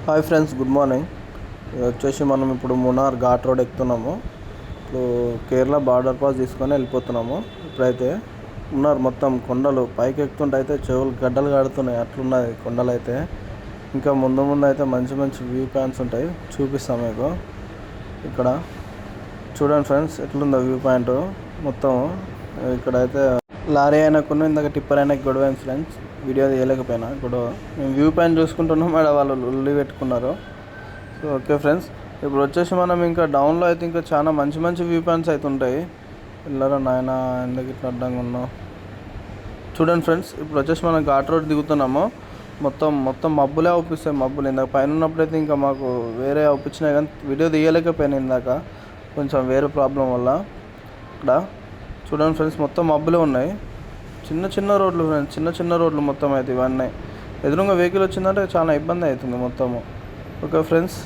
Hi friends, good morning. ఇది వచ్చేసి మనం ఇప్పుడు మునార్ ఘాట్ రోడ్ ఎక్కుతున్నాము. ఇప్పుడు కేరళ బార్డర్ పాస్ తీసుకొని వెళ్ళిపోతున్నాము. ఇప్పుడైతే మునార్ మొత్తం కొండలు పైకి ఎక్కుతుంటే అయితే చెవులు గడ్డలు కడుతున్నాయి, అట్లున్నది కొండలు అయితే. ఇంకా ముందు ముందు అయితే మంచి మంచి వ్యూ పాయింట్స్ ఉంటాయి, చూపిస్తాం మీకు. ఇక్కడ చూడండి ఫ్రెండ్స్, ఎట్లుందో వ్యూ పాయింట్ మొత్తం. ఇక్కడైతే లారీ అయినాకున్న ఇందాక టిప్పర్ అయినాకి గొడవ అయింది ఫ్రెండ్స్, వీడియో తీయలేకపోయినా గొడవ. మేము వ్యూ పాయింట్ చూసుకుంటున్నాం, మేడ వాళ్ళు ఉల్లి పెట్టుకున్నారు. సో ఓకే ఫ్రెండ్స్, ఇప్పుడు వచ్చేసి మనం ఇంకా డౌన్లో అయితే ఇంకా చాలా మంచి మంచి వ్యూ పాయింట్స్ అయితే ఉంటాయి. పిల్లలు నాయన ఎందుకు ఇట్లా అడ్డంగా ఉన్నావు. చూడండి ఫ్రెండ్స్, ఇప్పుడు వచ్చేసి మనం ఘాట్ రోడ్ దిగుతున్నాము. మొత్తం మబ్బులే అవుపిస్తాయి. మబ్బులు ఇందాక పైన ఉన్నప్పుడైతే ఇంకా మాకు వేరే అవుపించినాయి, కానీ వీడియో తీయలేకపోయాను ఇందాక కొంచెం వేరే ప్రాబ్లం వల్ల. ఇక్కడ చూడండి ఫ్రెండ్స్, మొత్తం మబ్బులే ఉన్నాయి. చిన్న చిన్న రోడ్లు ఫ్రెండ్స్, చిన్న రోడ్లు మొత్తం అయితే ఇవన్నీ. ఎదురుగా వెహికల్ వచ్చిందంటే చాలా ఇబ్బంది అవుతుంది మొత్తము. Okay friends.